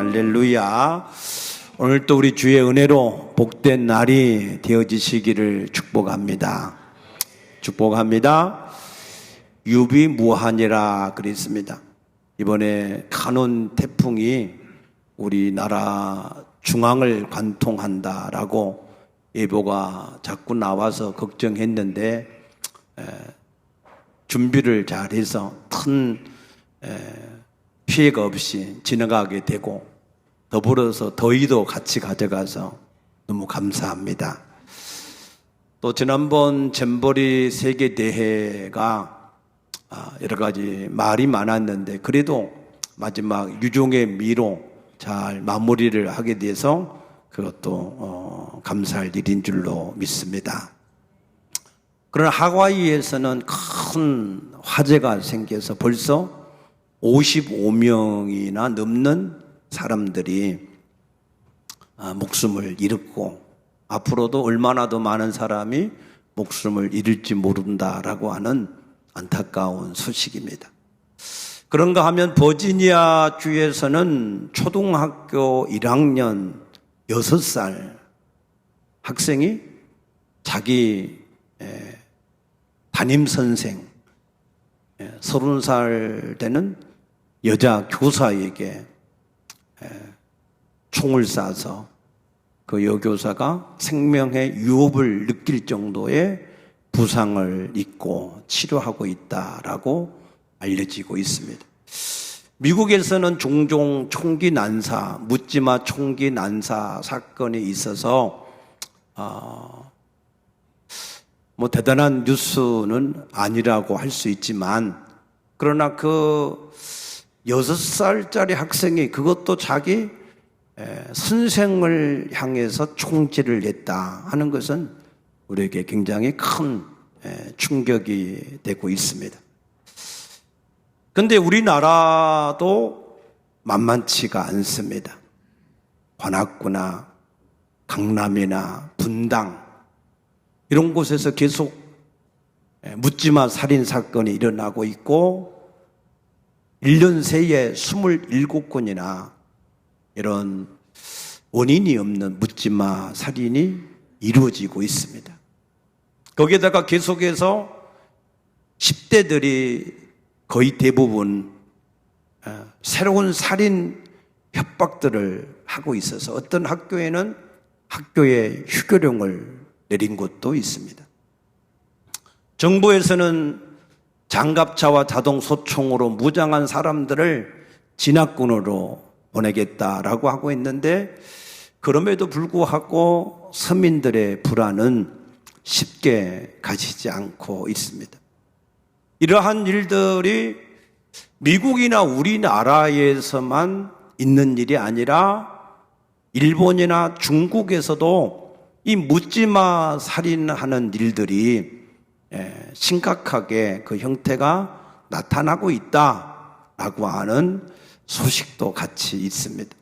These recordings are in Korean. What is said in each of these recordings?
할렐루야. 오늘 또 우리 주의 은혜로 복된 날이 되어지시기를 축복합니다. 축복합니다. 유비무한이라 그랬습니다. 이번에 카눈 태풍이 우리나라 중앙을 관통한다라고 예보가 자꾸 나와서 걱정했는데 준비를 잘해서 큰 피해가 없이 지나가게 되고 더불어서 더위도 같이 가져가서 너무 감사합니다. 또 지난번 잼버리 세계대회가 여러 가지 말이 많았는데 그래도 마지막 유종의 미로 잘 마무리를 하게 돼서 그것도 감사할 일인 줄로 믿습니다. 그러나 하와이에서는 큰 화재가 생겨서 벌써 55명이나 넘는 사람들이 목숨을 잃었고 앞으로도 얼마나 더 많은 사람이 목숨을 잃을지 모른다라고 하는 안타까운 소식입니다. 그런가 하면 버지니아 주에서는 초등학교 1학년 6살 학생이 자기 담임선생 30살 되는 여자 교사에게 총을 쏴서 그 여교사가 생명의 위협을 느낄 정도의 부상을 입고 치료하고 있다라고 알려지고 있습니다. 미국에서는 종종 총기 난사, 묻지마 총기 난사 사건이 있어서 대단한 뉴스는 아니라고 할 수 있지만 그러나 그 6살짜리 학생이 그것도 자기 선생을 향해서 총질을 했다 하는 것은 우리에게 굉장히 큰 충격이 되고 있습니다. 그런데 우리나라도 만만치가 않습니다. 관악구나 강남이나 분당 이런 곳에서 계속 묻지마 살인 사건이 일어나고 있고 1년 새에 27건이나 이런 원인이 없는 묻지마 살인이 이루어지고 있습니다. 거기에다가 계속해서 10대들이 거의 대부분 새로운 살인 협박들을 하고 있어서 어떤 학교에는 학교에 휴교령을 내린 곳도 있습니다. 정부에서는 장갑차와 자동소총으로 무장한 사람들을 진압군으로 보내겠다라고 하고 있는데 그럼에도 불구하고 서민들의 불안은 쉽게 가시지 않고 있습니다. 이러한 일들이 미국이나 우리나라에서만 있는 일이 아니라 일본이나 중국에서도 이 묻지마 살인하는 일들이 심각하게 그 형태가 나타나고 있다라고 하는 소식도 같이 있습니다.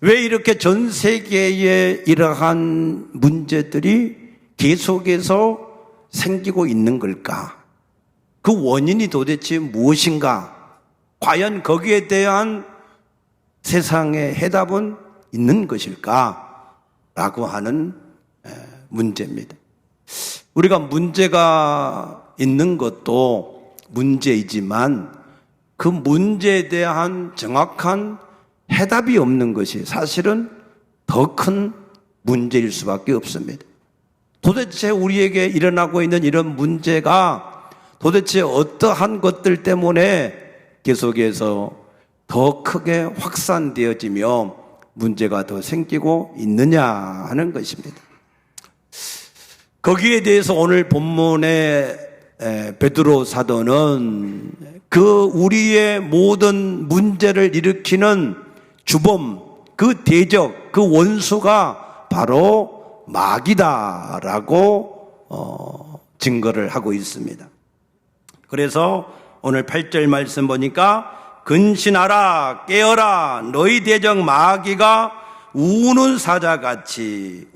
왜 이렇게 전 세계에 이러한 문제들이 계속해서 생기고 있는 걸까? 그 원인이 도대체 무엇인가? 과연 거기에 대한 세상의 해답은 있는 것일까? 라고 하는 문제입니다. 우리가 문제가 있는 것도 문제이지만 그 문제에 대한 정확한 해답이 없는 것이 사실은 더 큰 문제일 수밖에 없습니다. 도대체 우리에게 일어나고 있는 이런 문제가 도대체 어떠한 것들 때문에 계속해서 더 크게 확산되어지며 문제가 더 생기고 있느냐 하는 것입니다. 거기에 대해서 오늘 본문의 베드로 사도는 그 우리의 모든 문제를 일으키는 주범, 그 대적, 그 원수가 바로 마귀다라고 증거를 하고 있습니다. 그래서 오늘 8절 말씀 보니까 근신하라 깨어라 너희 대적 마귀가 우는 사자같이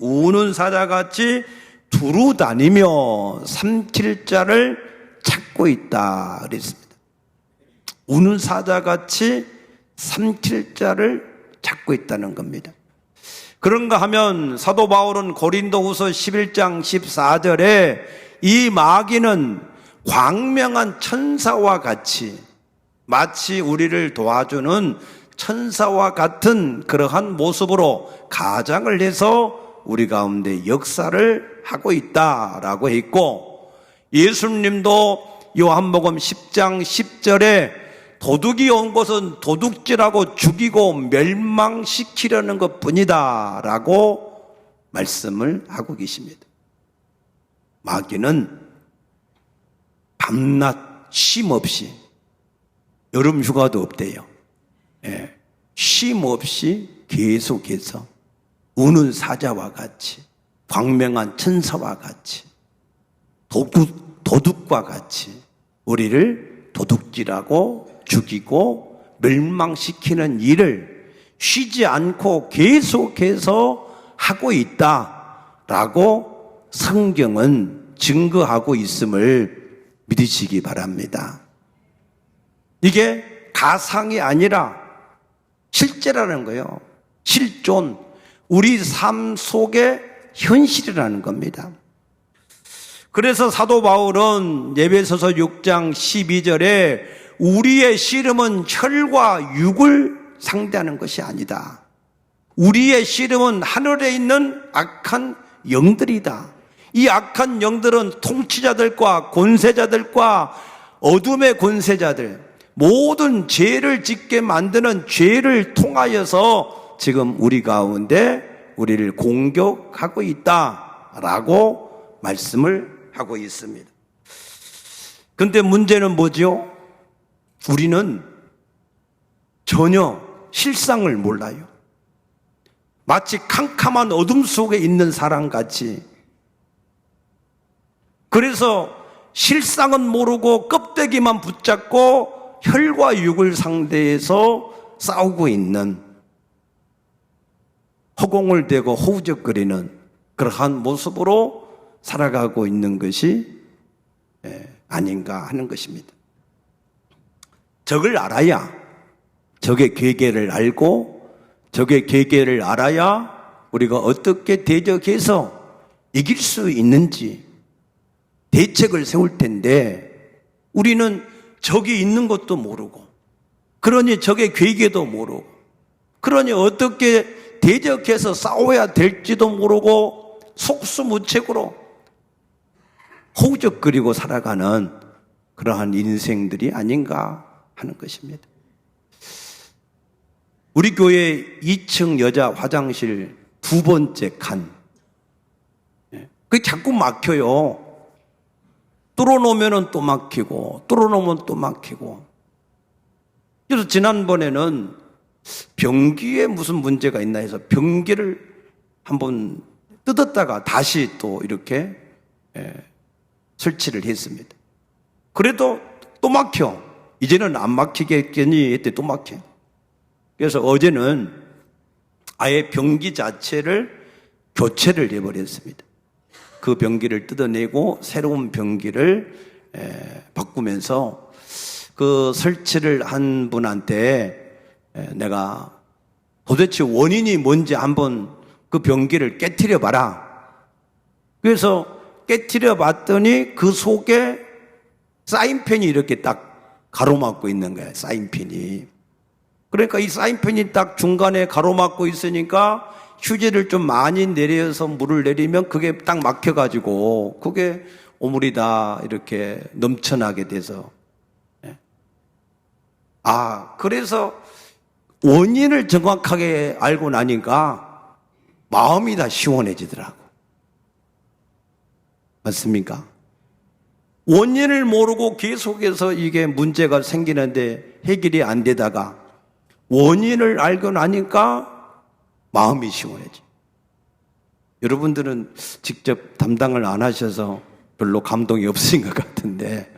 두루 다니며 삼킬 자를 찾고 있다 그랬습니다. 우는 사자같이 삼킬 자를 찾고 있다는 겁니다. 그런가 하면 사도 바울은 고린도후서 11장 14절에 이 마귀는 광명한 천사와 같이 마치 우리를 도와주는 천사와 같은 그러한 모습으로 가장을 해서 우리 가운데 역사를 하고 있다라고 했고, 예수님도 요한복음 10장 10절에 도둑이 온 것은 도둑질하고 죽이고 멸망시키려는 것뿐이다 라고 말씀을 하고 계십니다. 마귀는 밤낮 쉼 없이, 여름 휴가도 없대요. 쉼 없이 계속해서 우는 사자와 같이, 광명한 천사와 같이, 도둑과 같이 우리를 도둑질하고 죽이고 멸망시키는 일을 쉬지 않고 계속해서 하고 있다라고 성경은 증거하고 있음을 믿으시기 바랍니다. 이게 가상이 아니라 실제라는 거예요. 실존, 우리 삶 속의 현실이라는 겁니다. 그래서 사도 바울은 에베소서 6장 12절에 우리의 씨름은 혈과 육을 상대하는 것이 아니다. 우리의 씨름은 하늘에 있는 악한 영들이다. 이 악한 영들은 통치자들과 권세자들과 어둠의 권세자들, 모든 죄를 짓게 만드는 죄를 통하여서 지금 우리 가운데 우리를 공격하고 있다라고 말씀을 하고 있습니다. 그런데 문제는 뭐죠? 우리는 전혀 실상을 몰라요. 마치 캄캄한 어둠 속에 있는 사람같이. 그래서 실상은 모르고 껍데기만 붙잡고 혈과 육을 상대해서 싸우고 있는, 허공을 대고 허우적거리는 그러한 모습으로 살아가고 있는 것이 아닌가 하는 것입니다. 적을 알아야, 적의 괴계를 알고 적의 괴계를 알아야 우리가 어떻게 대적해서 이길 수 있는지 대책을 세울 텐데, 우리는 적이 있는 것도 모르고, 그러니 적의 괴계도 모르고, 그러니 어떻게 대적해서 싸워야 될지도 모르고 속수무책으로 허우적거리고 살아가는 그러한 인생들이 아닌가 하는 것입니다. 우리 교회 2층 여자 화장실 2번째 칸, 그게 자꾸 막혀요. 뚫어놓으면 또 막히고, 뚫어놓으면 또 막히고. 그래서 지난번에는 변기에 무슨 문제가 있나 해서 변기를 한번 뜯었다가 다시 또 이렇게 설치를 했습니다. 그래도 또 막혀. 이제는 안 막히겠거니 했더니 또 막혀. 그래서 어제는 아예 변기 자체를 교체를 해버렸습니다. 그 변기를 뜯어내고 새로운 변기를 바꾸면서 그 설치를 한 분한테 내가 도대체 원인이 뭔지 한번 그 변기를 깨트려 봐라. 그래서 깨트려 봤더니 그 속에 사인펜이 이렇게 딱 가로막고 있는 거예요. 사인펜이. 그러니까 이 사인펜이 딱 중간에 가로막고 있으니까 휴지를 좀 많이 내려서 물을 내리면 그게 딱 막혀가지고 그게 오물이다 이렇게 넘쳐나게 돼서, 그래서 원인을 정확하게 알고 나니까 마음이 다 시원해지더라고. 맞습니까? 원인을 모르고 계속해서 이게 문제가 생기는데 해결이 안 되다가 원인을 알고 나니까 마음이 시원해져. 여러분들은 직접 담당을 안 하셔서 별로 감동이 없으신 것 같은데,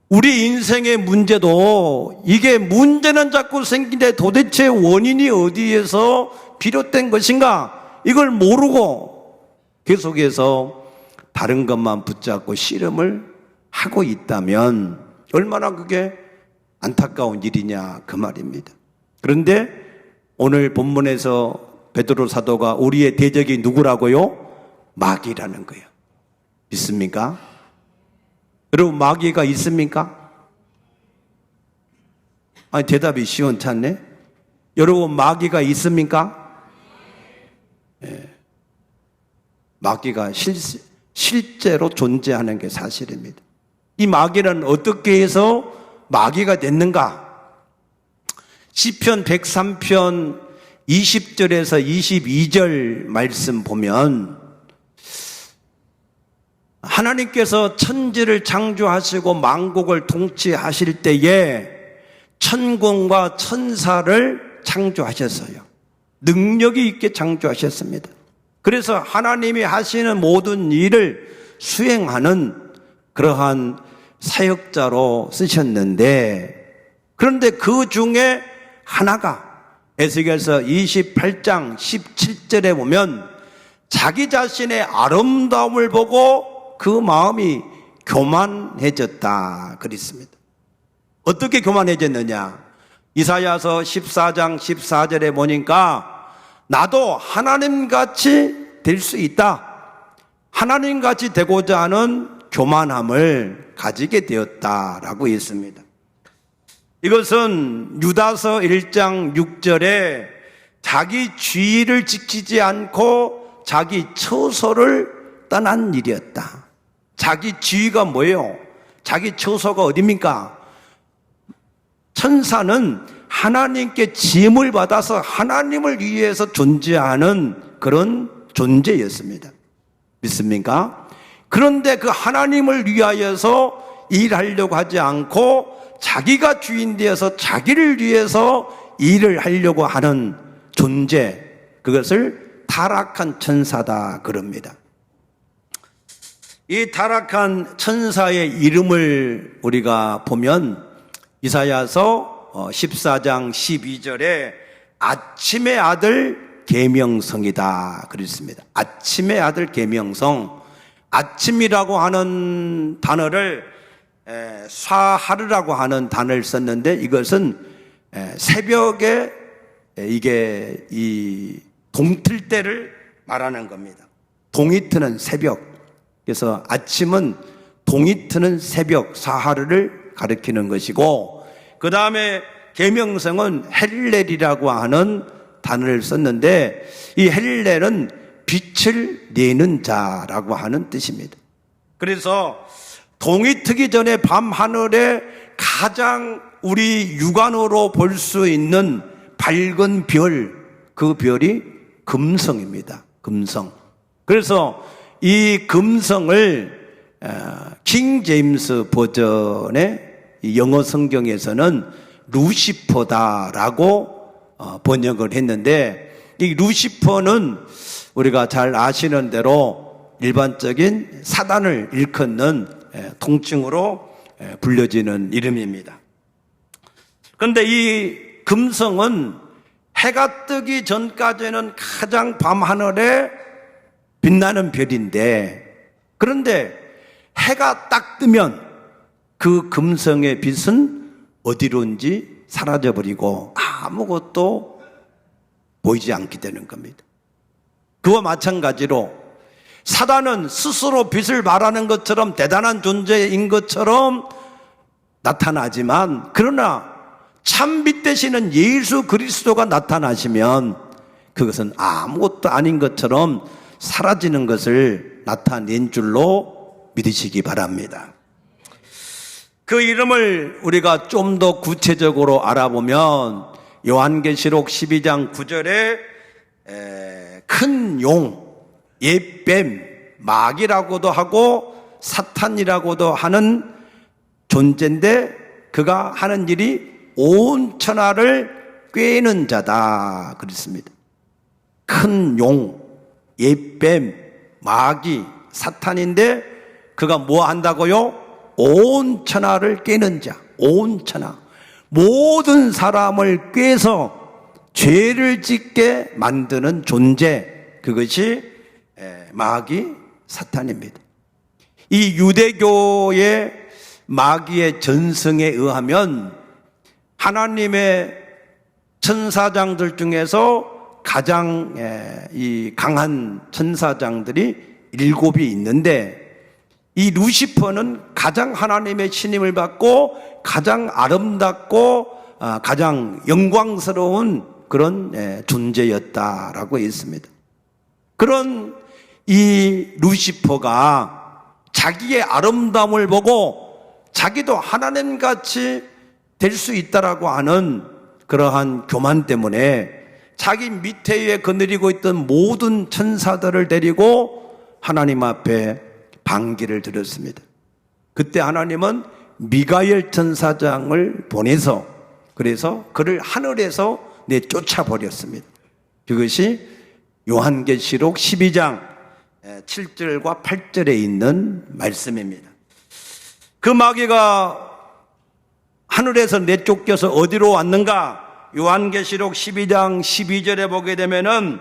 우리 인생의 문제도 이게 문제는 자꾸 생기는데 도대체 원인이 어디에서 비롯된 것인가, 이걸 모르고 계속해서 다른 것만 붙잡고 씨름을 하고 있다면 얼마나 그게 안타까운 일이냐 그 말입니다. 그런데 오늘 본문에서 베드로 사도가 우리의 대적이 누구라고요? 마귀라는 거예요. 믿습니까? 여러분, 마귀가 있습니까? 아니, 대답이 시원찮네. 여러분, 마귀가 있습니까? 예. 마귀가 실제로 존재하는 게 사실입니다. 이 마귀는 어떻게 해서 마귀가 됐는가? 시편 103편 20절에서 22절 말씀 보면 하나님께서 천지를 창조하시고 만국을 통치하실 때에 천군과 천사를 창조하셨어요. 능력이 있게 창조하셨습니다. 그래서 하나님이 하시는 모든 일을 수행하는 그러한 사역자로 쓰셨는데, 그런데 그 중에 하나가 에스겔서 28장 17절에 보면 자기 자신의 아름다움을 보고 그 마음이 교만해졌다 그랬습니다. 어떻게 교만해졌느냐? 이사야서 14장 14절에 보니까 나도 하나님같이 될 수 있다. 하나님같이 되고자 하는 교만함을 가지게 되었다라고 했습니다. 이것은 유다서 1장 6절에 자기 주의를 지키지 않고 자기 처소를 떠난 일이었다. 자기 주의가 뭐예요? 자기 처소가 어디입니까? 천사는 하나님께 지음을 받아서 하나님을 위해서 존재하는 그런 존재였습니다. 믿습니까? 그런데 그 하나님을 위하여서 일하려고 하지 않고 자기가 주인 되어서 자기를 위해서 일을 하려고 하는 존재, 그것을 타락한 천사다 그럽니다. 이 타락한 천사의 이름을 우리가 보면 이사야서 14장 12절에 아침의 아들 계명성이다 그랬습니다. 아침의 아들 계명성. 아침이라고 하는 단어를 사하르라고 하는 단어를 썼는데, 이것은 새벽에 이게 이 동틀 때를 말하는 겁니다. 동이 트는 새벽. 그래서 아침은 동이 트는 새벽, 사하르를 가리키는 것이고, 그 다음에 계명성은 헬렐이라고 하는 단어를 썼는데, 이 헬렐은 빛을 내는 자라고 하는 뜻입니다. 그래서 동이 트기 전에 밤 하늘에 가장 우리 육안으로 볼 수 있는 밝은 별, 그 별이 금성입니다. 금성. 그래서 이 금성을 킹 제임스 버전의 영어 성경에서는 루시퍼다라고 번역을 했는데, 이 루시퍼는 우리가 잘 아시는 대로 일반적인 사단을 일컫는 통칭으로 불려지는 이름입니다. 그런데 이 금성은 해가 뜨기 전까지는 가장 밤하늘에 빛나는 별인데, 그런데 해가 딱 뜨면 그 금성의 빛은 어디론지 사라져버리고 아무것도 보이지 않게 되는 겁니다. 그와 마찬가지로 사단은 스스로 빛을 발하는 것처럼 대단한 존재인 것처럼 나타나지만, 그러나 참빛 되시는 예수 그리스도가 나타나시면 그것은 아무것도 아닌 것처럼 사라지는 것을 나타낸 줄로 믿으시기 바랍니다. 그 이름을 우리가 좀 더 구체적으로 알아보면 요한계시록 12장 9절에 큰 용, 옛뱀, 마귀라고도 하고 사탄이라고도 하는 존재인데, 그가 하는 일이 온 천하를 꿰는 자다 그랬습니다. 큰 용, 옛뱀, 마귀, 사탄인데 그가 뭐 한다고요? 온 천하를 꿰는 자, 온 천하, 모든 사람을 꿰서 죄를 짓게 만드는 존재, 그것이 마귀, 사탄입니다. 이 유대교의 마귀의 전승에 의하면 하나님의 천사장들 중에서 가장 이 강한 천사장들이 7이 있는데, 이 루시퍼는 가장 하나님의 신임을 받고 가장 아름답고 가장 영광스러운 그런 존재였다라고 했습니다. 그런 이 루시퍼가 자기의 아름다움을 보고 자기도 하나님같이 될 수 있다라고 하는 그러한 교만 때문에 자기 밑에 위에 거느리고 있던 모든 천사들을 데리고 하나님 앞에 반기를 드렸습니다. 그때 하나님은 미가엘 천사장을 보내서 그래서 그를 하늘에서 내쫓아버렸습니다. 그것이 요한계시록 12장 7절과 8절에 있는 말씀입니다. 그 마귀가 하늘에서 내쫓겨서 어디로 왔는가? 요한계시록 12장 12절에 보게 되면은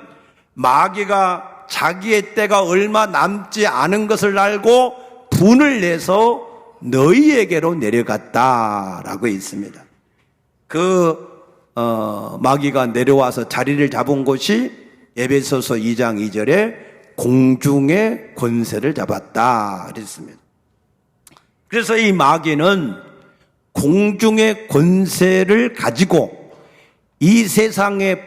마귀가 자기의 때가 얼마 남지 않은 것을 알고 분을 내서 너희에게로 내려갔다라고 있습니다. 마귀가 내려와서 자리를 잡은 곳이 에베소서 2장 2절에 공중의 권세를 잡았다 그랬습니다. 그래서 이 마귀는 공중의 권세를 가지고 이 세상의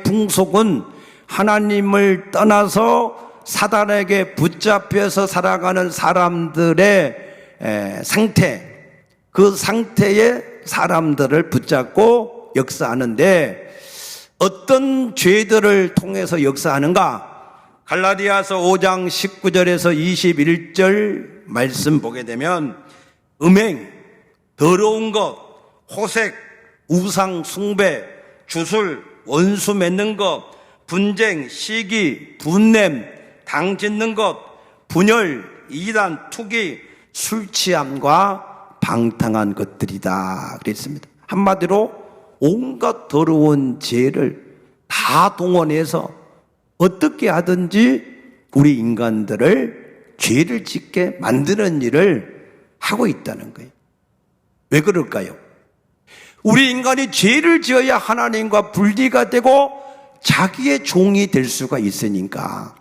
풍속은 하나님을 떠나서 사단에게 붙잡혀서 살아가는 사람들의 상태, 그 상태의 사람들을 붙잡고 역사하는데 어떤 죄들을 통해서 역사하는가? 갈라디아서 5장 19절에서 21절 말씀 보게 되면 음행, 더러운 것, 호색, 우상 숭배, 주술, 원수 맺는 것, 분쟁, 시기, 분냄, 당 짓는 것, 분열, 이단, 투기, 술 취함과 방탕한 것들이다 그랬습니다. 한마디로 온갖 더러운 죄를 다 동원해서 어떻게 하든지 우리 인간들을 죄를 짓게 만드는 일을 하고 있다는 거예요. 왜 그럴까요? 우리 인간이 죄를 지어야 하나님과 분리가 되고 자기의 종이 될 수가 있으니까,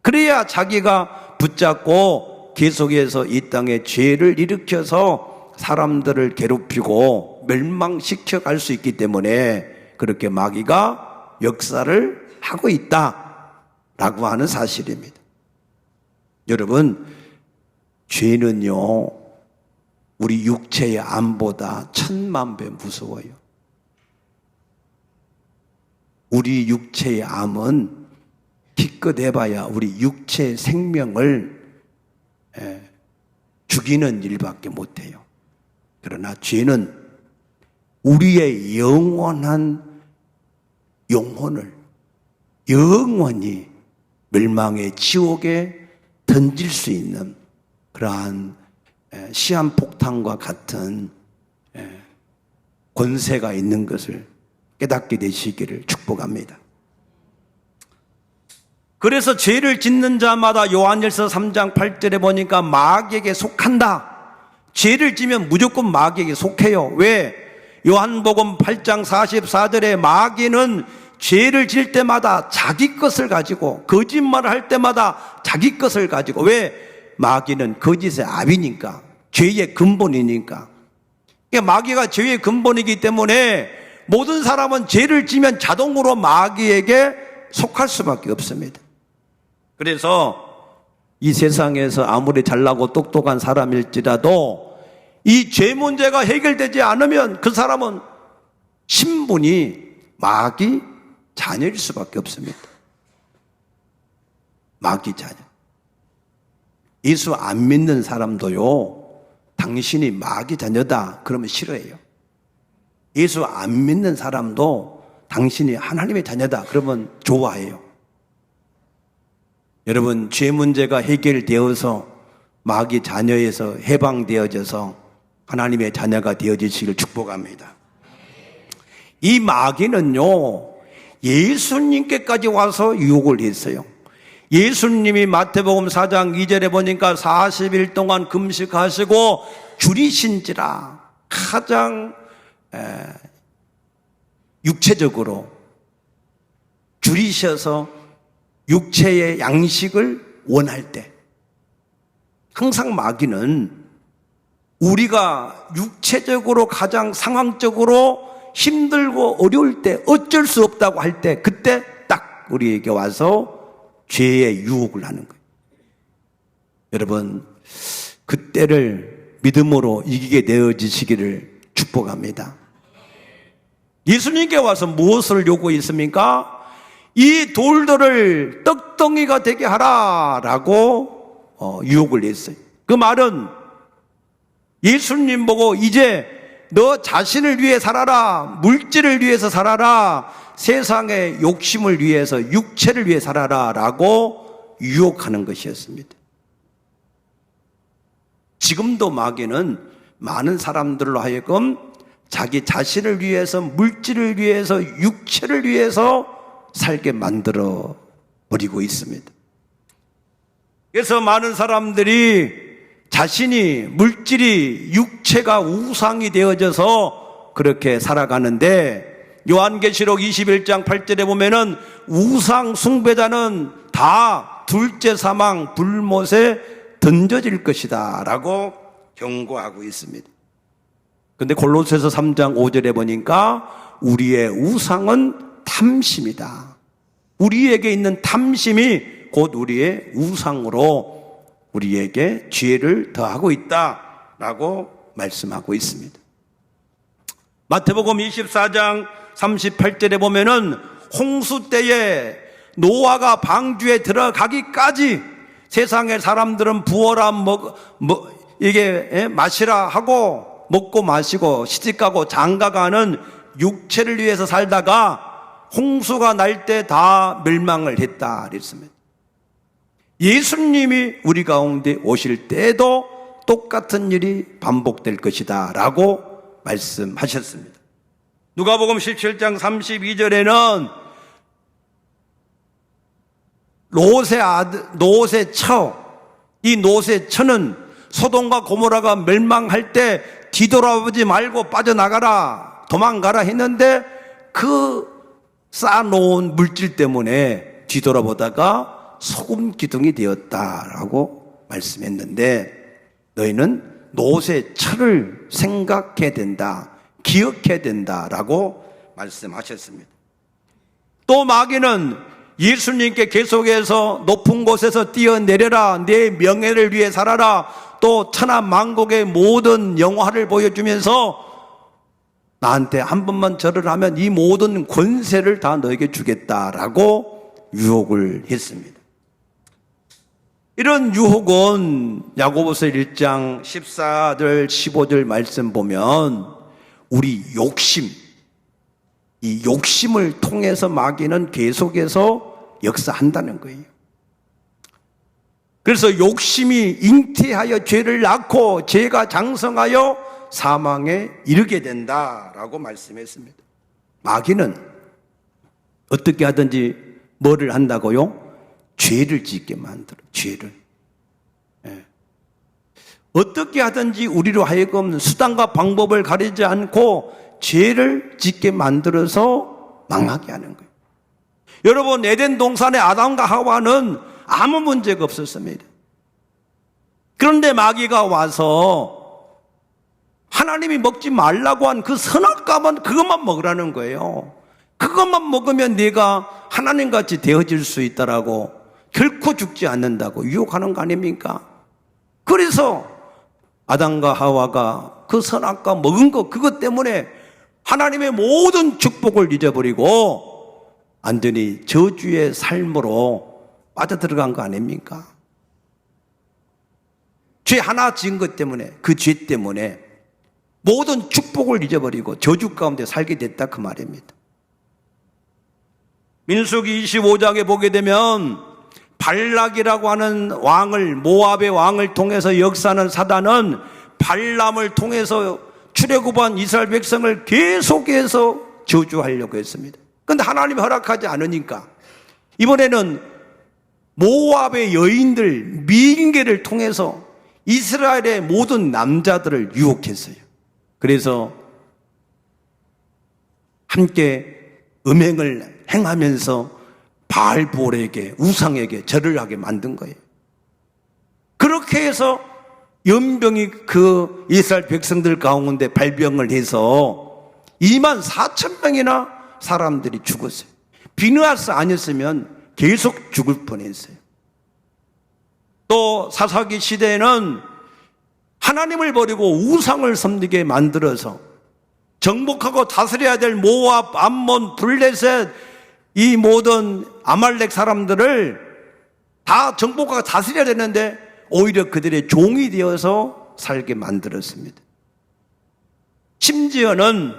그래야 자기가 붙잡고 계속해서 이 땅에 죄를 일으켜서 사람들을 괴롭히고 멸망시켜 갈 수 있기 때문에 그렇게 마귀가 역사를 하고 있다라고 하는 사실입니다. 여러분, 죄는요 우리 육체의 암보다 1000만 배 무서워요. 우리 육체의 암은 기껏 해봐야 우리 육체의 생명을 죽이는 일밖에 못해요. 그러나 죄는 우리의 영원한 영혼을 영원히 멸망의 지옥에 던질 수 있는 그러한 시한폭탄과 같은 권세가 있는 것을 깨닫게 되시기를 축복합니다. 그래서 죄를 짓는 자마다 요한일서 3장 8절에 보니까 마귀에게 속한다. 죄를 지면 무조건 마귀에게 속해요. 왜? 요한복음 8장 44절에 마귀는 죄를 질 때마다 자기 것을 가지고, 거짓말을 할 때마다 자기 것을 가지고, 왜? 마귀는 거짓의 압이니까, 죄의 근본이니까. 그러니까 마귀가 죄의 근본이기 때문에 모든 사람은 죄를 지면 자동으로 마귀에게 속할 수밖에 없습니다. 그래서 이 세상에서 아무리 잘나고 똑똑한 사람일지라도 이 죄 문제가 해결되지 않으면 그 사람은 신분이 마귀 자녀일 수밖에 없습니다. 마귀 자녀. 예수 안 믿는 사람도요, 당신이 마귀 자녀다 그러면 싫어해요. 예수 안 믿는 사람도 당신이 하나님의 자녀다 그러면 좋아해요. 여러분, 죄 문제가 해결되어서 마귀 자녀에서 해방되어져서 하나님의 자녀가 되어지시길 축복합니다. 이 마귀는요, 예수님께까지 와서 유혹을 했어요. 예수님이 마태복음 4장 2절에 보니까 40일 동안 금식하시고 줄이신지라 가장 육체적으로 줄이셔서 육체의 양식을 원할 때, 항상 마귀는 우리가 육체적으로 가장 상황적으로 힘들고 어려울 때, 어쩔 수 없다고 할 때, 그때 딱 우리에게 와서 죄의 유혹을 하는 거예요. 여러분, 그때를 믿음으로 이기게 되어지시기를 축복합니다. 예수님께 와서 무엇을 요구했습니까? 이 돌들을 떡덩이가 되게 하라라고 유혹을 했어요. 그 말은 예수님 보고 이제 너 자신을 위해 살아라, 물질을 위해서 살아라, 세상의 욕심을 위해서, 육체를 위해 살아라 라고 유혹하는 것이었습니다. 지금도 마귀는 많은 사람들로 하여금 자기 자신을 위해서, 물질을 위해서, 육체를 위해서 살게 만들어 버리고 있습니다. 그래서 많은 사람들이 자신이, 물질이, 육체가 우상이 되어져서 그렇게 살아가는데, 요한계시록 21장 8절에 보면은 우상 숭배자는 다 둘째 사망 불못에 던져질 것이다 라고 경고하고 있습니다. 근데 골로새서 3장 5절에 보니까 우리의 우상은 탐심이다. 우리에게 있는 탐심이 곧 우리의 우상으로 우리에게 죄를 더하고 있다라고 말씀하고 있습니다. 마태복음 24장 38절에 보면은 홍수 때에 노아가 방주에 들어가기까지 세상의 사람들은 부어라 마시라 하고 먹고 마시고 시집가고 장가가는 육체를 위해서 살다가 홍수가 날 때 다 멸망을 했다 그랬습니다. 예수님이 우리 가운데 오실 때에도 똑같은 일이 반복될 것이다 라고 말씀하셨습니다. 누가복음 17장 32절에는 롯의 처, 이 롯의 처는 소돔과 고모라가 멸망할 때 뒤돌아보지 말고 빠져나가라, 도망가라 했는데 그 쌓아놓은 물질 때문에 뒤돌아보다가 소금 기둥이 되었다라고 말씀했는데, 너희는 롯의 처를 생각해야 된다, 기억해야 된다라고 말씀하셨습니다. 또 마귀는 예수님께 계속해서 높은 곳에서 뛰어내려라, 내 명예를 위해 살아라, 또 천하 만국의 모든 영화를 보여주면서 나한테 한 번만 절을 하면 이 모든 권세를 다 너에게 주겠다라고 유혹을 했습니다. 이런 유혹은 야고보서 1장 14절 15절 말씀 보면 우리 욕심, 이 욕심을 통해서 마귀는 계속해서 역사한다는 거예요. 그래서 욕심이 잉태하여 죄를 낳고 죄가 장성하여 사망에 이르게 된다라고 말씀했습니다. 마귀는 어떻게 하든지 뭐를 한다고요? 죄를 짓게 만들어, 죄를. 어떻게 하든지 우리로 하여금 수단과 방법을 가리지 않고 죄를 짓게 만들어서 망하게 하는 거예요. 여러분, 에덴 동산의 아담과 하와는 아무 문제가 없었습니다. 그런데 마귀가 와서 하나님이 먹지 말라고 한 그 선악과만, 그것만 먹으라는 거예요. 그것만 먹으면 네가 하나님같이 되어질 수 있다라고, 결코 죽지 않는다고 유혹하는 거 아닙니까? 그래서 아담과 하와가 그 선악과 먹은 거, 그것 때문에 하나님의 모든 축복을 잊어버리고 완전히 저주의 삶으로 빠져들어간 거 아닙니까? 죄 하나 지은 것 때문에, 그 죄 때문에 모든 축복을 잊어버리고 저주 가운데 살게 됐다, 그 말입니다. 민수기 25장에 보게 되면 발락이라고 하는 왕을, 모압의 왕을 통해서 역사하는 사단은 발람을 통해서 출애굽한 이스라엘 백성을 계속해서 저주하려고 했습니다. 그런데 하나님이 허락하지 않으니까 이번에는 모압의 여인들, 미인계를 통해서 이스라엘의 모든 남자들을 유혹했어요. 그래서 함께 음행을 행하면서 바알볼에게 우상에게 절을 하게 만든 거예요. 그렇게 해서 연병이 그 이스라엘 백성들 가운데 발병을 해서 24,000명이나 사람들이 죽었어요. 비느하스 아니었으면 계속 죽을 뻔했어요. 또 사사기 시대에는 하나님을 버리고 우상을 섬기게 만들어서 정복하고 다스려야 될 모압, 암몬, 블레셋 이 모든 아말렉 사람들을 다 정복하고 다스려야 되는데 오히려 그들의 종이 되어서 살게 만들었습니다. 심지어는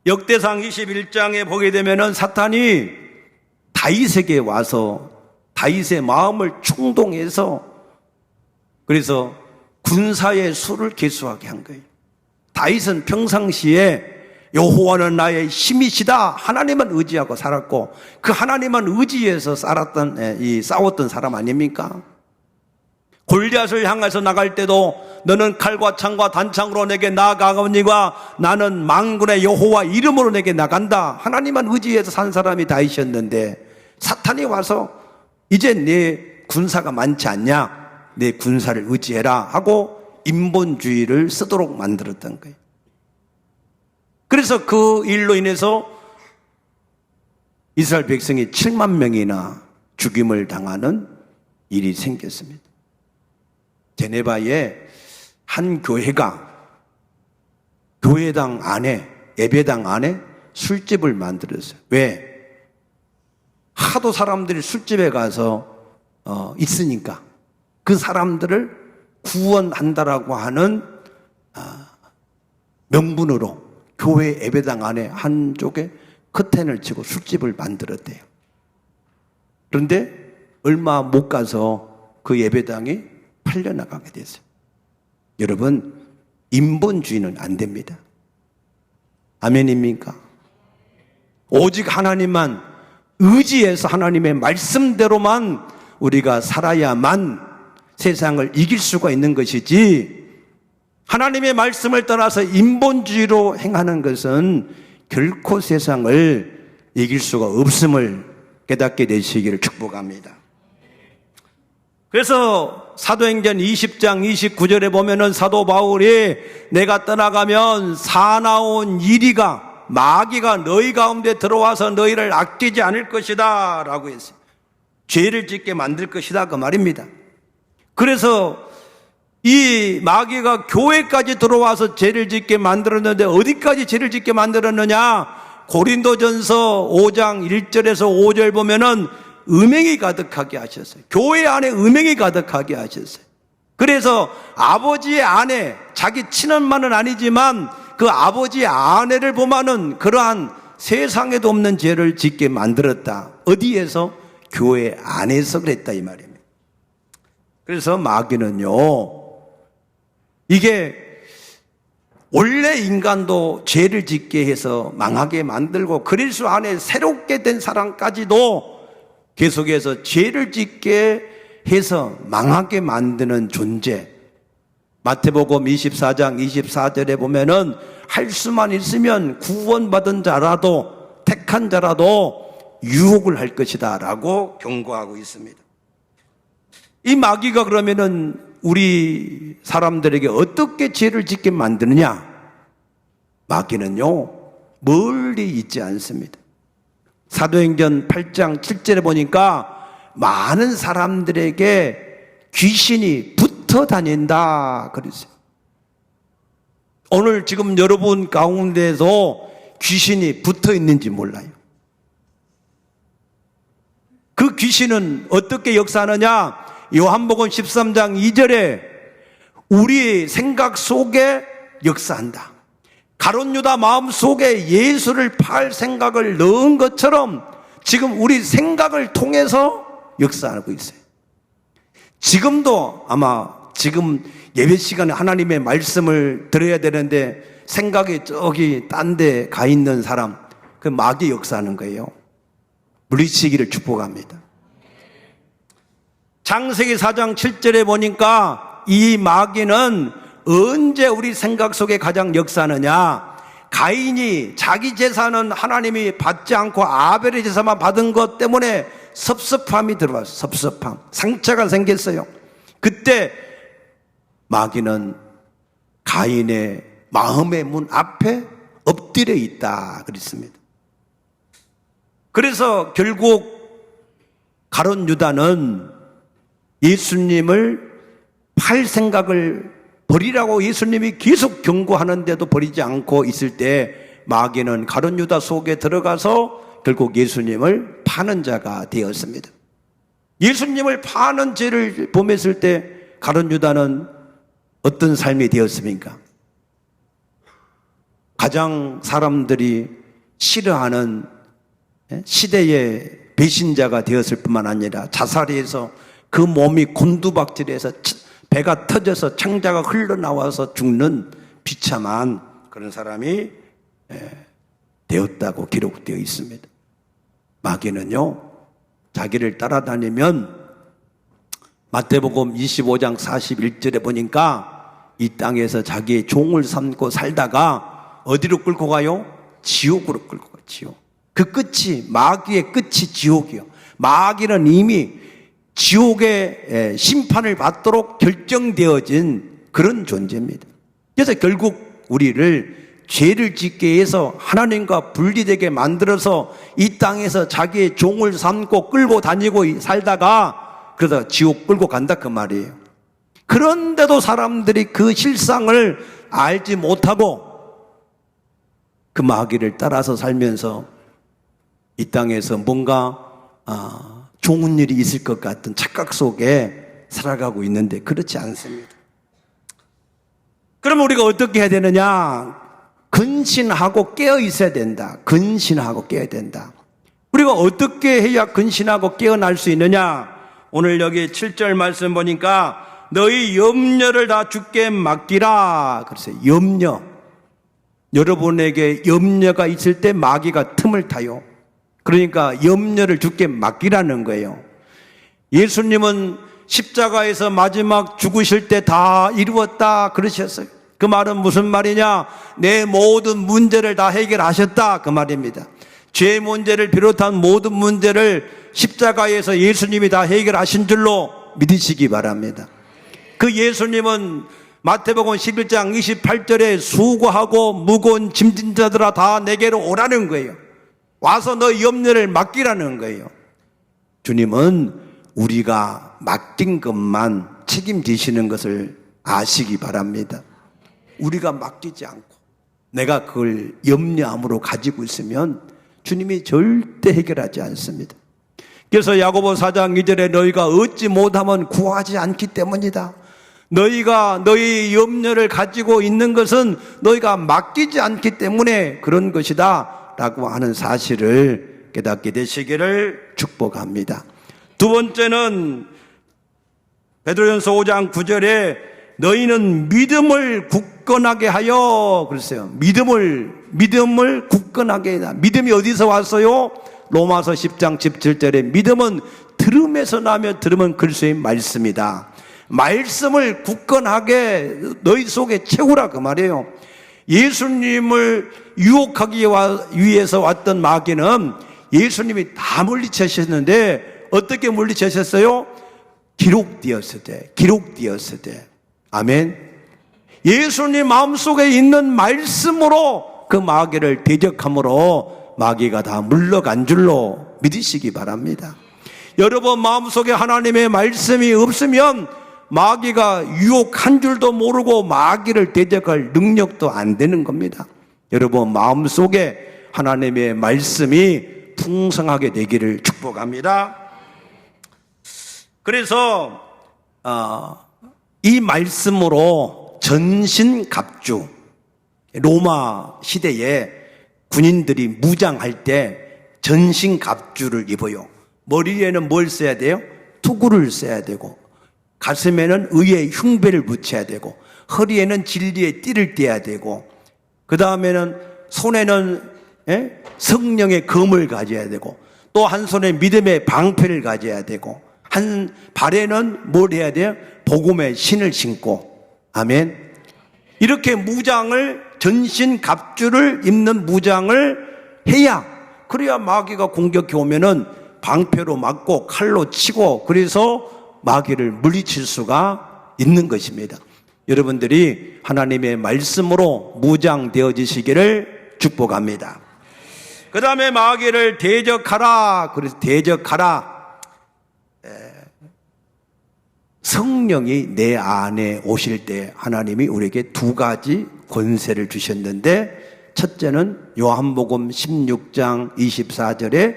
역대상 21장에 보게 되면은 사탄이 다윗에게 와서 다윗의 마음을 충동해서 그래서 군사의 수를 개수하게 한 거예요. 다윗은 평상시에 여호와는 나의 힘이시다 하나님만 의지하고 살았고 그 하나님만 의지해서 싸웠던 사람 아닙니까? 골리앗을 향해서 나갈 때도 너는 칼과 창과 단창으로 내게 나아가거니와 나는 만군의 여호와 이름으로 내게 나간다. 하나님만 의지해서 산 사람이 다윗이었는데 사탄이 와서 이제 내 군사가 많지 않냐? 내 군사를 의지해라 하고 인본주의를 쓰도록 만들었던 거예요. 그래서 그 일로 인해서 이스라엘 백성이 7만 명이나 죽임을 당하는 일이 생겼습니다. 제네바의 한 교회가 교회당 안에 예배당 안에 술집을 만들었어요. 왜? 하도 사람들이 술집에 가서 있으니까 그 사람들을 구원한다라고 하는 명분으로 교회 예배당 안에 한쪽에 커튼을 치고 술집을 만들었대요. 그런데 얼마 못 가서 그 예배당이 팔려나가게 됐어요. 여러분, 인본주의는 안 됩니다. 아멘입니까? 오직 하나님만 의지해서 하나님의 말씀대로만 우리가 살아야만 세상을 이길 수가 있는 것이지 하나님의 말씀을 떠나서 인본주의로 행하는 것은 결코 세상을 이길 수가 없음을 깨닫게 되시기를 축복합니다. 그래서 사도행전 20장 29절에 보면은 사도 바울이 내가 떠나가면 사나운 이리가 마귀가 너희 가운데 들어와서 너희를 아끼지 않을 것이다 라고 했어요. 죄를 짓게 만들 것이다 그 말입니다. 그래서 이 마귀가 교회까지 들어와서 죄를 짓게 만들었는데 어디까지 죄를 짓게 만들었느냐? 고린도전서 5장 1절에서 5절 보면은 음행이 가득하게 하셨어요. 교회 안에 음행이 가득하게 하셨어요. 그래서 아버지의 아내, 자기 친엄마는 아니지만 그 아버지의 아내를 보면은 그러한 세상에도 없는 죄를 짓게 만들었다. 어디에서? 교회 안에서 그랬다 이 말입니다. 그래서 마귀는요, 이게 원래 인간도 죄를 짓게 해서 망하게 만들고 그리스도 안에 새롭게 된 사람까지도 계속해서 죄를 짓게 해서 망하게 만드는 존재. 마태복음 24장 24절에 보면은 할 수만 있으면 구원받은 자라도 택한 자라도 유혹을 할 것이다 라고 경고하고 있습니다. 이 마귀가 그러면은 우리 사람들에게 어떻게 죄를 짓게 만드느냐? 마귀는요, 멀리 있지 않습니다. 사도행전 8장 7절에 보니까 많은 사람들에게 귀신이 붙어 다닌다 그랬어요. 오늘 지금 여러분 가운데서 귀신이 붙어 있는지 몰라요. 그 귀신은 어떻게 역사하느냐? 요한복음 13장 2절에 우리 생각 속에 역사한다. 가룟 유다 마음 속에 예수를 팔 생각을 넣은 것처럼 지금 우리 생각을 통해서 역사하고 있어요. 지금도 아마 지금 예배 시간에 하나님의 말씀을 들어야 되는데 생각이 저기 딴 데 가 있는 사람, 그 마귀 역사하는 거예요. 물리치기를 축복합니다. 창세기 4장 7절에 보니까 이 마귀는 언제 우리 생각 속에 가장 역사하느냐? 가인이 자기 제사는 하나님이 받지 않고 아벨의 제사만 받은 것 때문에 섭섭함이 들어왔어요. 섭섭함, 상처가 생겼어요. 그때 마귀는 가인의 마음의 문 앞에 엎드려 있다 그랬습니다. 그래서 결국 가룟 유다는 예수님을 팔 생각을 버리라고 예수님이 계속 경고하는데도 버리지 않고 있을 때 마귀는 가룟 유다 속에 들어가서 결국 예수님을 파는 자가 되었습니다. 예수님을 파는 죄를 범했을 때 가룟 유다는 어떤 삶이 되었습니까? 가장 사람들이 싫어하는 시대의 배신자가 되었을 뿐만 아니라 자살해서 그 몸이 곤두박질해서 배가 터져서 창자가 흘러나와서 죽는 비참한 그런 사람이 되었다고 기록되어 있습니다. 마귀는요, 자기를 따라다니면 마태복음 25장 41절에 보니까 이 땅에서 자기의 종을 삼고 살다가 어디로 끌고 가요? 지옥으로 끌고 가요. 지옥. 그 끝이, 마귀의 끝이 지옥이요. 마귀는 이미 지옥의 심판을 받도록 결정되어진 그런 존재입니다. 그래서 결국 우리를 죄를 짓게 해서 하나님과 분리되게 만들어서 이 땅에서 자기의 종을 삼고 끌고 다니고 살다가 그러다 지옥 끌고 간다 그 말이에요. 그런데도 사람들이 그 실상을 알지 못하고 그 마귀를 따라서 살면서 이 땅에서 뭔가 좋은 일이 있을 것 같은 착각 속에 살아가고 있는데 그렇지 않습니다. 그러면 우리가 어떻게 해야 되느냐? 근신하고 깨어 있어야 된다. 근신하고 깨어야 된다. 우리가 어떻게 해야 근신하고 깨어날 수 있느냐? 오늘 여기 7절 말씀 보니까 너희 염려를 다 주께 맡기라. 그랬어요. 염려. 여러분에게 염려가 있을 때 마귀가 틈을 타요. 그러니까 염려를 주께 맡기라는 거예요. 예수님은 십자가에서 마지막 죽으실 때 다 이루었다 그러셨어요. 그 말은 무슨 말이냐? 내 모든 문제를 다 해결하셨다 그 말입니다. 죄 문제를 비롯한 모든 문제를 십자가에서 예수님이 다 해결하신 줄로 믿으시기 바랍니다. 그 예수님은 마태복음 11장 28절에 수고하고 무거운 짐진 자들아 다 내게로 오라는 거예요. 와서 너 염려를 맡기라는 거예요. 주님은 우리가 맡긴 것만 책임지시는 것을 아시기 바랍니다. 우리가 맡기지 않고 내가 그걸 염려함으로 가지고 있으면 주님이 절대 해결하지 않습니다. 그래서 야고보 4장 2절에 너희가 얻지 못하면 구하지 않기 때문이다. 너희가 너희 염려를 가지고 있는 것은 너희가 맡기지 않기 때문에 그런 것이다 라고 하는 사실을 깨닫게 되시기를 축복합니다. 두 번째는 베드로전서 5장 9절에 너희는 믿음을 굳건하게 하여 그랬어요. 믿음을 굳건하게 하다. 믿음이 어디서 왔어요? 로마서 10장 17절에 믿음은 들음에서 나며 들음은 그리스도의 말씀이다. 말씀을 굳건하게 너희 속에 채우라 그 말이에요. 예수님을 유혹하기 위해서 왔던 마귀는 예수님이 다 물리치셨는데 어떻게 물리치셨어요? 기록되었을 때. 아멘. 예수님 마음속에 있는 말씀으로 그 마귀를 대적함으로 마귀가 다 물러간 줄로 믿으시기 바랍니다. 여러분 마음속에 하나님의 말씀이 없으면 마귀가 유혹한 줄도 모르고 마귀를 대적할 능력도 안 되는 겁니다. 여러분 마음속에 하나님의 말씀이 풍성하게 되기를 축복합니다. 그래서 이 말씀으로 전신갑주, 로마 시대에 군인들이 무장할 때 전신갑주를 입어요. 머리에는 뭘 써야 돼요? 투구를 써야 되고, 가슴에는 의의 흉배를 붙여야 되고, 허리에는 진리의 띠를 떼야 되고, 그 다음에는 손에는 성령의 검을 가져야 되고, 또 한 손에 믿음의 방패를 가져야 되고, 한 발에는 뭘 해야 돼요? 복음의 신을 신고. 아멘. 이렇게 무장을 전신 갑주를 입는 무장을 해야, 그래야 마귀가 공격해 오면은 방패로 맞고 칼로 치고, 그래서 마귀를 물리칠 수가 있는 것입니다. 여러분들이 하나님의 말씀으로 무장되어지시기를 축복합니다. 그 다음에 마귀를 대적하라. 그래서 대적하라. 성령이 내 안에 오실 때 하나님이 우리에게 두 가지 권세를 주셨는데, 첫째는 요한복음 16장 24절에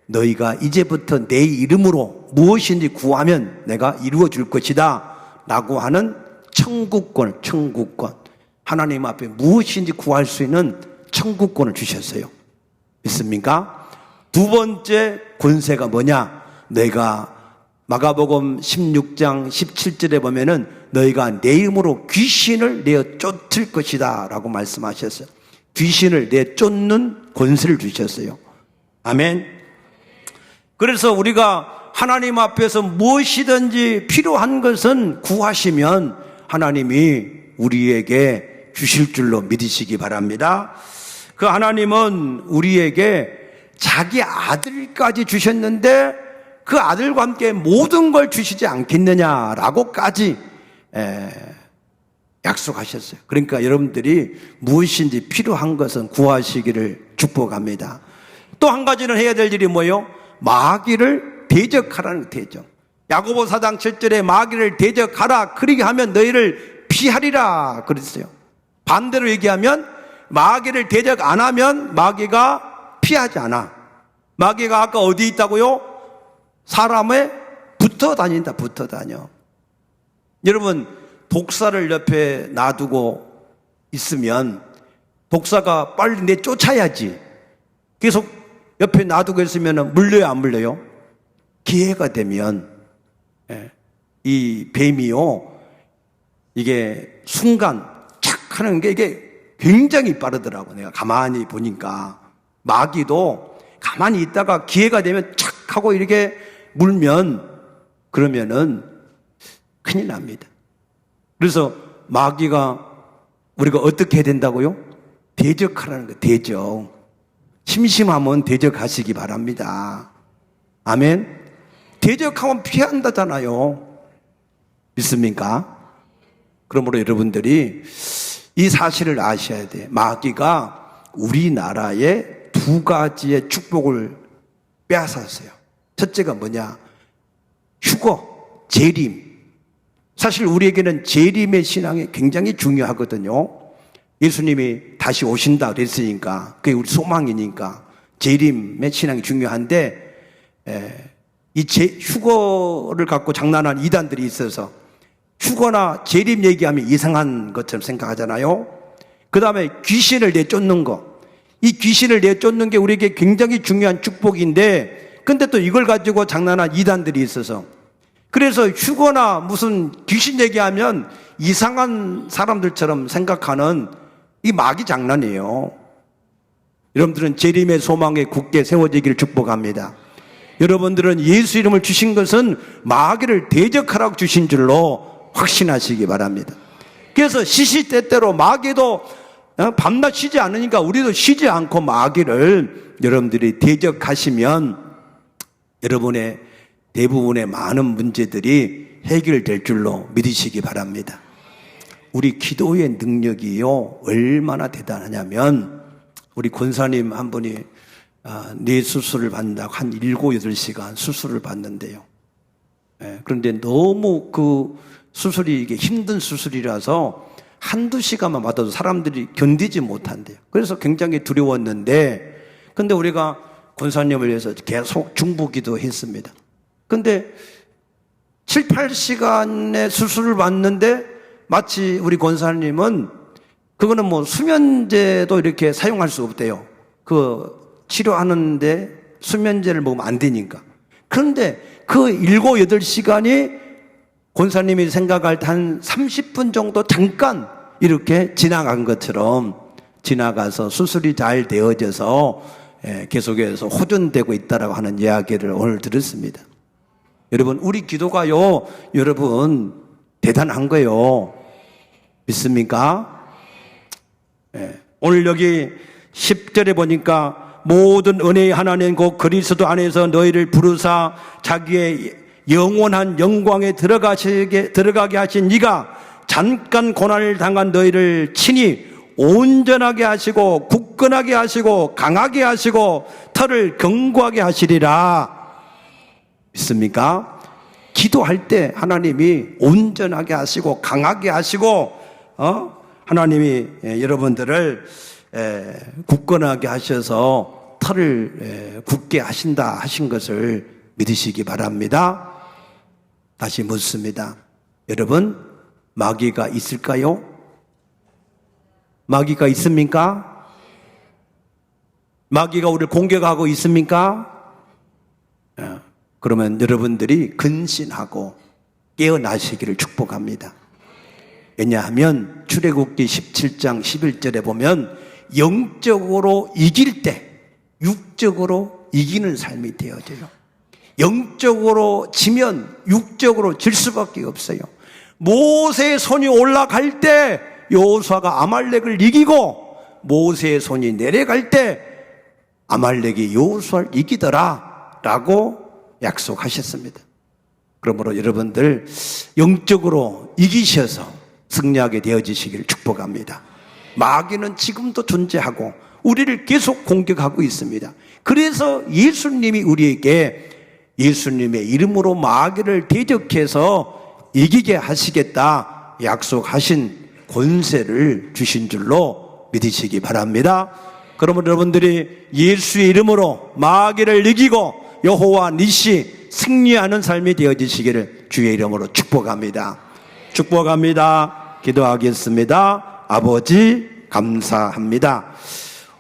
너희가 이제부터 내 이름으로 무엇인지 구하면 내가 이루어 줄 것이다 라고 하는 천국권. 하나님 앞에 무엇인지 구할 수 있는 천국권을 주셨어요. 믿습니까? 두 번째 권세가 뭐냐? 너희가 마가복음 16장 17절에 보면은 너희가 내 이름으로 귀신을 내어 쫓을 것이다 라고 말씀하셨어요. 귀신을 내어 쫓는 권세를 주셨어요. 아멘. 그래서 우리가 하나님 앞에서 무엇이든지 필요한 것은 구하시면 하나님이 우리에게 주실 줄로 믿으시기 바랍니다. 그 하나님은 우리에게 자기 아들까지 주셨는데 그 아들과 함께 모든 걸 주시지 않겠느냐라고까지 약속하셨어요. 그러니까 여러분들이 무엇인지 필요한 것은 구하시기를 축복합니다. 또 한 가지는 해야 될 일이 뭐예요? 마귀를 대적하라는 대적. 야고보 4장 7절에 마귀를 대적하라. 그렇게 하면 너희를 피하리라 그랬어요. 반대로 얘기하면 마귀를 대적 안 하면 마귀가 피하지 않아. 마귀가 아까 어디 있다고요? 사람에 붙어 다닌다. 붙어 다녀. 여러분, 독사를 옆에 놔두고 있으면 독사가 빨리 내쫓아야지. 계속 옆에 놔두고 있으면 물려요, 안 물려요? 기회가 되면 이 뱀이요, 이게 순간 착 하는 게 이게 굉장히 빠르더라고. 내가 가만히 보니까 마귀도 가만히 있다가 기회가 되면 착 하고 이렇게 물면 그러면은 큰일 납니다. 그래서 마귀가 우리가 어떻게 해야 된다고요? 대적하라는 거예요. 대적. 심심하면 대적하시기 바랍니다. 아멘. 대적하면 피한다잖아요. 믿습니까? 그러므로 여러분들이 이 사실을 아셔야 돼요. 마귀가 우리나라에 두 가지의 축복을 빼앗았어요. 첫째가 뭐냐? 휴거, 재림. 사실 우리에게는 재림의 신앙이 굉장히 중요하거든요. 예수님이 다시 오신다 그랬으니까 그게 우리 소망이니까 재림의 신앙이 중요한데, 이 휴거를 갖고 장난하는 이단들이 있어서 휴거나 재림 얘기하면 이상한 것처럼 생각하잖아요. 그 다음에 귀신을 내쫓는 거. 이 귀신을 내쫓는 게 우리에게 굉장히 중요한 축복인데, 근데 또 이걸 가지고 장난하는 이단들이 있어서, 그래서 휴거나 무슨 귀신 얘기하면 이상한 사람들처럼 생각하는 이 마귀 장난이에요. 여러분들은 재림의 소망에 굳게 세워지기를 축복합니다. 여러분들은 예수 이름을 주신 것은 마귀를 대적하라고 주신 줄로 확신하시기 바랍니다. 그래서 시시때때로 마귀도 밤낮 쉬지 않으니까 우리도 쉬지 않고 마귀를 여러분들이 대적하시면 여러분의 대부분의 많은 문제들이 해결될 줄로 믿으시기 바랍니다. 우리 기도의 능력이요 얼마나 대단하냐면, 우리 권사님 한 분이 뇌 수술을 받는다고 한 7, 8시간 수술을 받는데요. 그런데 너무 그 수술이 이게 힘든 수술이라서 한두 시간만 받아도 사람들이 견디지 못한대요. 그래서 굉장히 두려웠는데, 근데 우리가 권사님을 위해서 계속 중보기도 했습니다. 근데 7, 8시간의 수술을 받는데 마치 우리 권사님은 그거는 뭐 수면제도 이렇게 사용할 수 없대요. 그 치료하는데 수면제를 먹으면 안 되니까. 그런데 그 7, 8시간이 권사님이 생각할 때 한 30분 정도 잠깐 이렇게 지나간 것처럼 지나가서 수술이 잘 되어져서 계속해서 호전되고 있다라고 하는 이야기를 오늘 들었습니다. 여러분, 우리 기도가요, 여러분, 대단한 거예요. 믿습니까? 오늘 여기 10절에 보니까 모든 은혜의 하나님 곧 그리스도 안에서 너희를 부르사 자기의 영원한 영광에 들어가게 하신 이가 잠깐 고난을 당한 너희를 친히 온전하게 하시고 굳건하게 하시고 강하게 하시고 털을 견고하게 하시리라. 믿습니까? 기도할 때 하나님이 온전하게 하시고 강하게 하시고 하나님이 여러분들을 굳건하게 하셔서 털을 굳게 하신다 하신 것을 믿으시기 바랍니다. 다시 묻습니다. 여러분, 마귀가 있을까요? 마귀가 있습니까? 마귀가 우리를 공격하고 있습니까? 그러면 여러분들이 근신하고 깨어나시기를 축복합니다. 왜냐하면 출애굽기 17장 11절에 보면 영적으로 이길 때 육적으로 이기는 삶이 되어져요. 영적으로 지면 육적으로 질 수밖에 없어요. 모세의 손이 올라갈 때 여호수아가 아말렉을 이기고 모세의 손이 내려갈 때 아말렉이 여호수아를 이기더라 라고 약속하셨습니다. 그러므로 여러분들 영적으로 이기셔서 승리하게 되어지시기를 축복합니다. 마귀는 지금도 존재하고 우리를 계속 공격하고 있습니다. 그래서 예수님이 우리에게 예수님의 이름으로 마귀를 대적해서 이기게 하시겠다 약속하신 권세를 주신 줄로 믿으시기 바랍니다. 그러면 여러분들이 예수의 이름으로 마귀를 이기고 여호와 니시 승리하는 삶이 되어지시기를 주의 이름으로 축복합니다. 축복합니다. 기도하겠습니다. 아버지 감사합니다.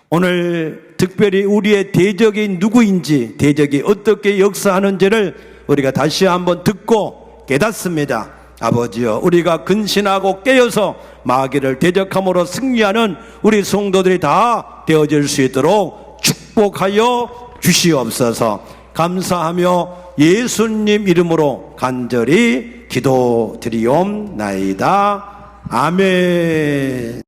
오늘 특별히 우리의 대적이 누구인지, 대적이 어떻게 역사하는지를 우리가 다시 한번 듣고 깨닫습니다. 아버지여, 우리가 근신하고 깨어서 마귀를 대적함으로 승리하는 우리 성도들이 다 되어질 수 있도록 축복하여 주시옵소서. 감사하며 예수님 이름으로 간절히 기도드리옵나이다. 아멘.